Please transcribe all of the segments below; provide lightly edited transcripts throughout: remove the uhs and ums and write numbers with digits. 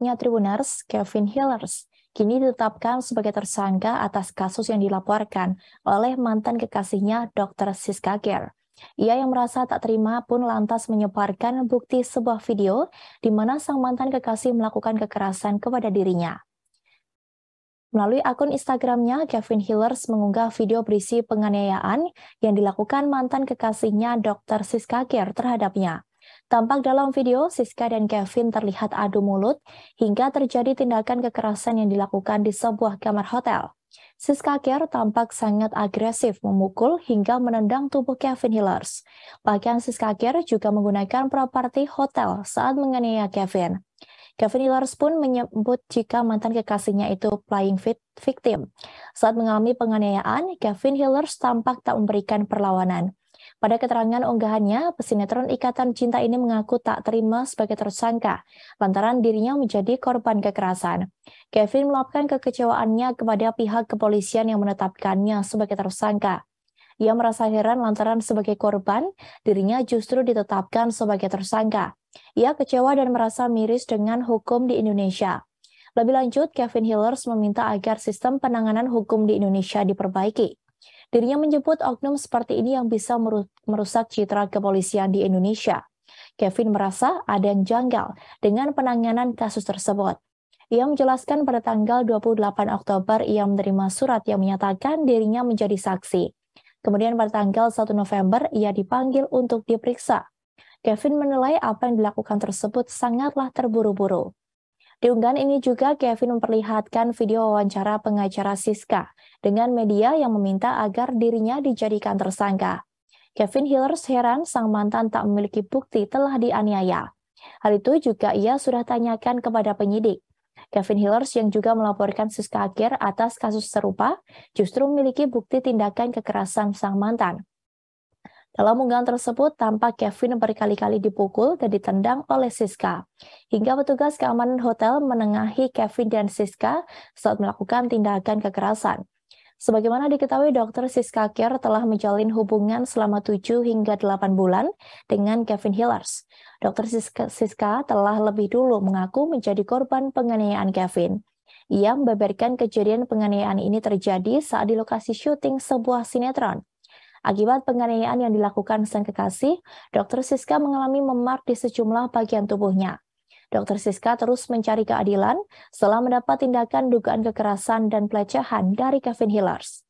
adiknya Tribuners, Kevin Hillers, kini ditetapkan sebagai tersangka atas kasus yang dilaporkan oleh mantan kekasihnya Dr. Siska Care. Ia yang merasa tak terima pun lantas menyebarkan bukti sebuah video di mana sang mantan kekasih melakukan kekerasan kepada dirinya. Melalui akun Instagramnya, Kevin Hillers mengunggah video berisi penganiayaan yang dilakukan mantan kekasihnya Dr. Siska Care terhadapnya. Tampak dalam video, Siska dan Kevin terlihat adu mulut hingga terjadi tindakan kekerasan yang dilakukan di sebuah kamar hotel. Siska Care tampak sangat agresif memukul hingga menendang tubuh Kevin Hillers. Bahkan Siska Care juga menggunakan properti hotel saat menganiaya Kevin. Kevin Hillers pun menyebut jika mantan kekasihnya itu playing victim. Saat mengalami penganiayaan, Kevin Hillers tampak tak memberikan perlawanan. Pada keterangan unggahannya, pesinetron Ikatan Cinta ini mengaku tak terima sebagai tersangka, lantaran dirinya menjadi korban kekerasan. Kevin meluapkan kekecewaannya kepada pihak kepolisian yang menetapkannya sebagai tersangka. Ia merasa heran lantaran sebagai korban, dirinya justru ditetapkan sebagai tersangka. Ia kecewa dan merasa miris dengan hukum di Indonesia. Lebih lanjut, Kevin Hillers meminta agar sistem penanganan hukum di Indonesia diperbaiki. Dirinya menyebut oknum seperti ini yang bisa merusak citra kepolisian di Indonesia. Kevin merasa ada yang janggal dengan penanganan kasus tersebut. Ia menjelaskan pada tanggal 28 Oktober ia menerima surat yang menyatakan dirinya menjadi saksi. Kemudian pada tanggal 1 November ia dipanggil untuk diperiksa. Kevin menilai apa yang dilakukan tersebut sangatlah terburu-buru. Di unggahan ini juga Kevin memperlihatkan video wawancara pengacara Siska dengan media yang meminta agar dirinya dijadikan tersangka. Kevin Hillers heran sang mantan tak memiliki bukti telah dianiaya. Hal itu juga ia sudah tanyakan kepada penyidik. Kevin Hillers yang juga melaporkan Siska Care atas kasus serupa justru memiliki bukti tindakan kekerasan sang mantan. Dalam unggahan tersebut, tampak Kevin berkali-kali dipukul dan ditendang oleh Siska. Hingga petugas keamanan hotel menengahi Kevin dan Siska saat melakukan tindakan kekerasan. Sebagaimana diketahui, Dr. Siska Care telah menjalin hubungan selama 7 hingga 8 bulan dengan Kevin Hillers. Dr. Siska telah lebih dulu mengaku menjadi korban penganiayaan Kevin. Ia membeberkan kejadian penganiayaan ini terjadi saat di lokasi syuting sebuah sinetron. Akibat penganiayaan yang dilakukan sang kekasih, Dr. Siska mengalami memar di sejumlah bagian tubuhnya. Dr. Siska terus mencari keadilan setelah mendapat tindakan dugaan kekerasan dan pelecehan dari Kevin Hillers.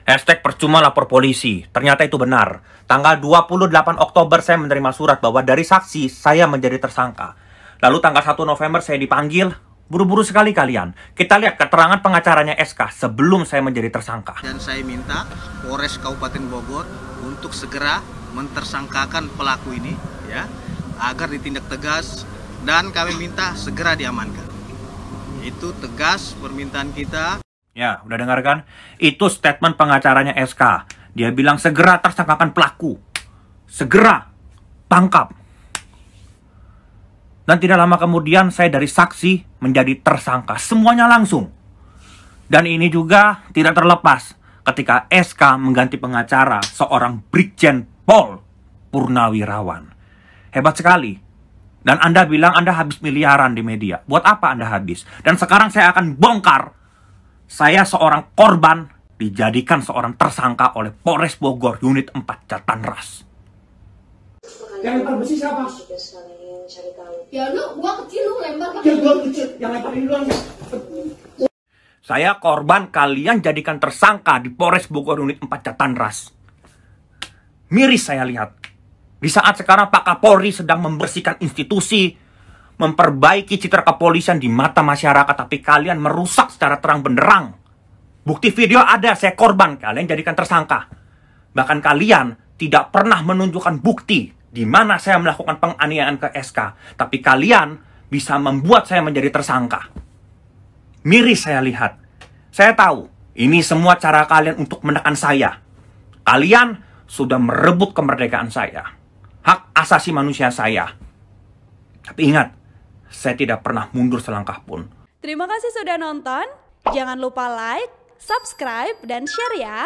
Hashtag percuma lapor polisi. Ternyata itu benar. Tanggal 28 Oktober saya menerima surat bahwa dari saksi saya menjadi tersangka. Lalu tanggal 1 November saya dipanggil. Buru-buru sekali kalian. Kita lihat keterangan pengacaranya SK sebelum saya menjadi tersangka. Dan saya minta Polres Kabupaten Bogor untuk segera mentersangkakan pelaku ini, ya, agar ditindak tegas dan kami minta segera diamankan. Itu tegas permintaan kita. Ya, udah dengar kan? Itu statement pengacaranya SK. Dia bilang segera tersangkakan pelaku. Segera tangkap. Dan tidak lama kemudian saya dari saksi menjadi tersangka. Semuanya langsung. Dan ini juga tidak terlepas ketika SK mengganti pengacara seorang Brigjen Pol Purnawirawan. Hebat sekali. Dan Anda bilang Anda habis miliaran di media. Buat apa Anda habis? Dan sekarang saya akan bongkar. Saya seorang korban dijadikan seorang tersangka oleh Polres Bogor Unit 4 Jatanras. Yang lempar besi siapa? Ya lu, gua kecil lu lempar Ya gua kecil, yang lemparin duluan. Saya korban, kalian jadikan tersangka di Polres Bogor Unit 4 Jatanras. Miris saya lihat. Di saat sekarang Pak Kapolri sedang membersihkan institusi, memperbaiki citra kepolisian di mata masyarakat, tapi kalian merusak secara terang benderang. Bukti video ada, saya korban, kalian jadikan tersangka. Bahkan kalian tidak pernah menunjukkan bukti di mana saya melakukan penganiayaan ke SK. Tapi kalian bisa membuat saya menjadi tersangka. Miris saya lihat. Saya tahu, ini semua cara kalian untuk menekan saya. Kalian sudah merebut kemerdekaan saya. Hak asasi manusia saya. Tapi ingat, saya tidak pernah mundur selangkah pun. Terima kasih sudah nonton. Jangan lupa like, subscribe, dan share ya.